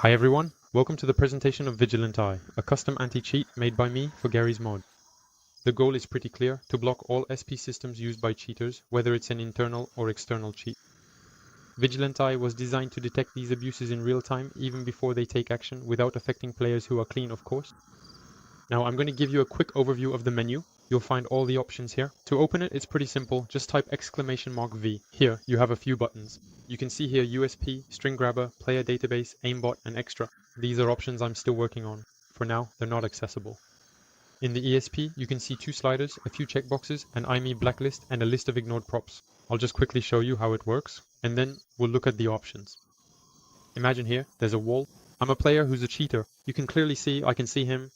Hi everyone, welcome to the presentation of Vigilant Eye, a custom anti-cheat made by me for Garry's mod. The goal is pretty clear, to block all SP systems used by cheaters, whether it's an internal or external cheat. Vigilant Eye was designed to detect these abuses in real time, even before they take action, without affecting players who are clean, of course. Now I'm going to give you a quick overview of the menu. You'll find all the options here. To open it, it's pretty simple. Just type !V. Here, you have a few buttons. You can see here USP, string grabber, player database, aimbot, and extra. These are options I'm still working on. For now, they're not accessible. In the ESP, you can see two sliders, a few checkboxes, an IME blacklist, and a list of ignored props. I'll just quickly show you how it works, and then we'll look at the options. Imagine here, there's a wall. I'm a player who's a cheater. You can clearly see I can see him.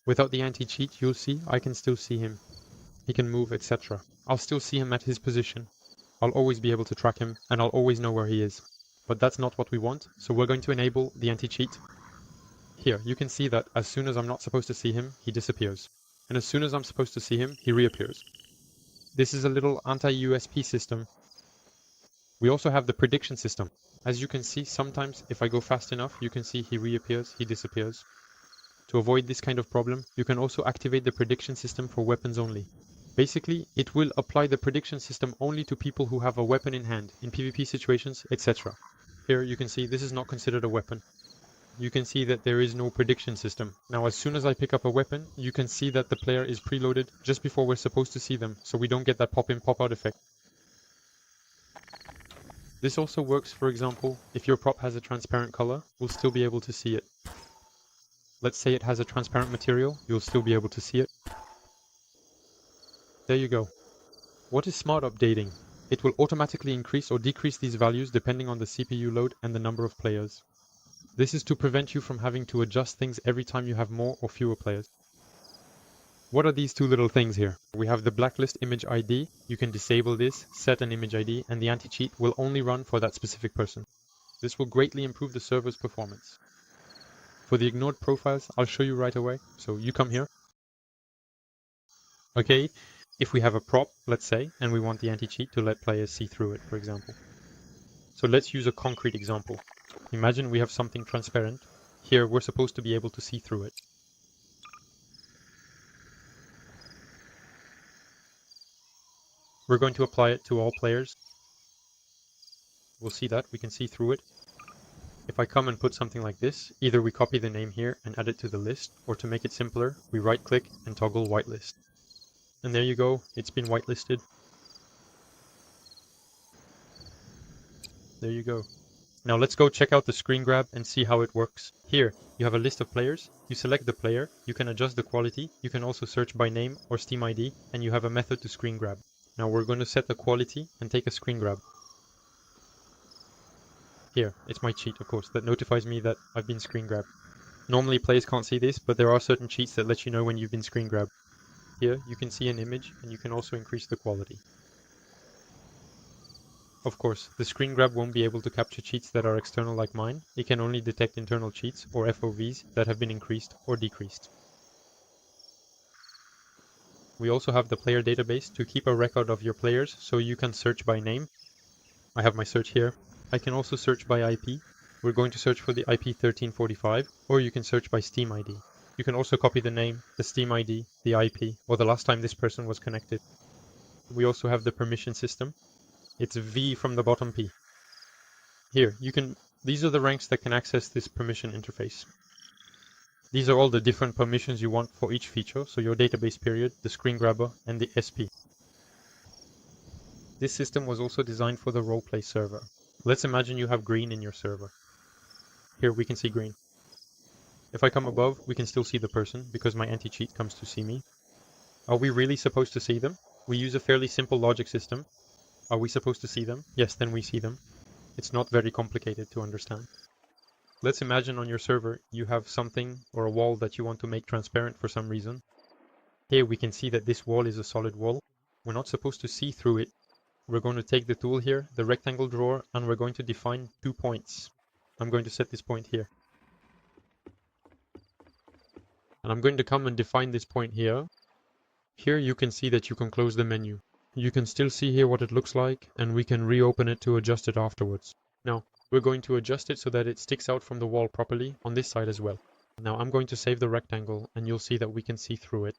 Without the anti-cheat, you'll see I can still see him. He can move, etc. I'll still see him at his position. I'll always be able to track him, and I'll always know where he is. But that's not what we want, so we're going to enable the anti-cheat. Here, you can see that as soon as I'm not supposed to see him, he disappears. And as soon as I'm supposed to see him, he reappears. This is a little anti-USP system. We also have the prediction system. As you can see, sometimes if I go fast enough, you can see he reappears, he disappears. To avoid this kind of problem, you can also activate the prediction system for weapons only. Basically, it will apply the prediction system only to people who have a weapon in hand, in PvP situations, etc. Here you can see this is not considered a weapon. You can see that there is no prediction system. Now as soon as I pick up a weapon, you can see that the player is preloaded just before we're supposed to see them, so we don't get that pop-in pop-out effect. This also works, for example, if your prop has a transparent color, we'll still be able to see it. Let's say it has a transparent material, you'll still be able to see it. There you go. What is smart updating? It will automatically increase or decrease these values depending on the CPU load and the number of players. This is to prevent you from having to adjust things every time you have more or fewer players. What are these two little things here? We have the Blacklist image ID. You can disable this, set an image ID, and the anti-cheat will only run for that specific person. This will greatly improve the server's performance. For the ignored profiles, I'll show you right away. So you come here. Okay, if we have a prop, let's say, and we want the anti-cheat to let players see through it, for example. So let's use a concrete example. Imagine we have something transparent. Here we're supposed to be able to see through it. We're going to apply it to all players. We'll see that, we can see through it. If I come and put something like this, either we copy the name here and add it to the list, or to make it simpler, we right-click and toggle whitelist. And there you go, it's been whitelisted. There you go. Now let's go check out the screen grab and see how it works. Here, you have a list of players, you select the player, you can adjust the quality, you can also search by name or Steam ID, and you have a method to screen grab. Now we're going to set the quality and take a screen grab. Here, it's my cheat, of course, that notifies me that I've been screen grabbed. Normally players can't see this, but there are certain cheats that let you know when you've been screen grabbed. Here, you can see an image, and you can also increase the quality. Of course, the screen grab won't be able to capture cheats that are external like mine. It can only detect internal cheats, or FOVs, that have been increased or decreased. We also have the player database to keep a record of your players, so you can search by name. I have my search here. I can also search by IP. We're going to search for the IP 1345, or you can search by Steam ID. You can also copy the name, the Steam ID, the IP, or the last time this person was connected. We also have the permission system. It's V from the bottom P. Here, these are the ranks that can access this permission interface. These are all the different permissions you want for each feature, so your database period, the screen grabber, and the SP. This system was also designed for the roleplay server. Let's imagine you have green in your server. Here we can see green. If I come above, we can still see the person, because my anti-cheat comes to see me. Are we really supposed to see them? We use a fairly simple logic system. Are we supposed to see them? Yes, then we see them. It's not very complicated to understand. Let's imagine on your server you have something or a wall that you want to make transparent for some reason. Here we can see that this wall is a solid wall. We're not supposed to see through it. We're going to take the tool here, the rectangle drawer, and we're going to define 2 points. I'm going to set this point here. And I'm going to come and define this point here. Here you can see that you can close the menu. You can still see here what it looks like, and we can reopen it to adjust it afterwards. Now, We're going to adjust it so that it sticks out from the wall properly on this side as well. Now I'm going to save the rectangle and you'll see that we can see through it.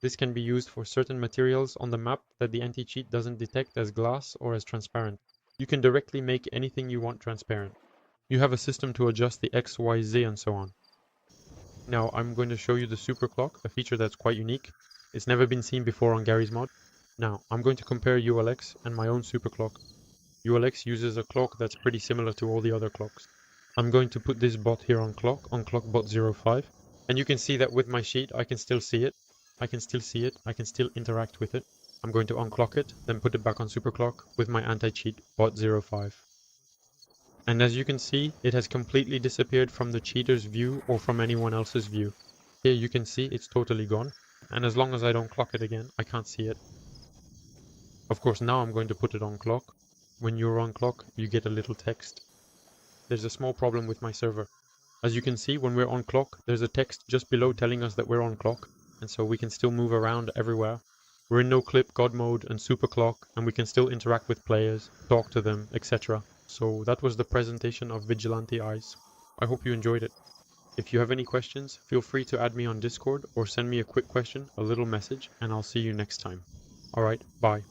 This can be used for certain materials on the map that the anti-cheat doesn't detect as glass or as transparent. You can directly make anything you want transparent. You have a system to adjust the X, Y, Z and so on. Now I'm going to show you the super clock, a feature that's quite unique. It's never been seen before on Garry's mod. Now I'm going to compare ULX and my own super clock. ULX uses a clock that's pretty similar to all the other clocks. I'm going to put this bot here on clockbot05, and you can see that with my sheet I can still see it. I can still interact with it. I'm going to unclock it, then put it back on superclock with my anti-cheat bot05. And as you can see, it has completely disappeared from the cheater's view or from anyone else's view. Here you can see it's totally gone, and as long as I don't clock it again, I can't see it. Of course now I'm going to put it on clock. When you're on clock, you get a little text. There's a small problem with my server. As you can see, when we're on clock, there's a text just below telling us that we're on clock, and so we can still move around everywhere. We're in no clip, God mode, and super clock, and we can still interact with players, talk to them, etc. So that was the presentation of VigilantEYE. I hope you enjoyed it. If you have any questions, feel free to add me on Discord or send me a quick question, a little message, and I'll see you next time. Alright, bye.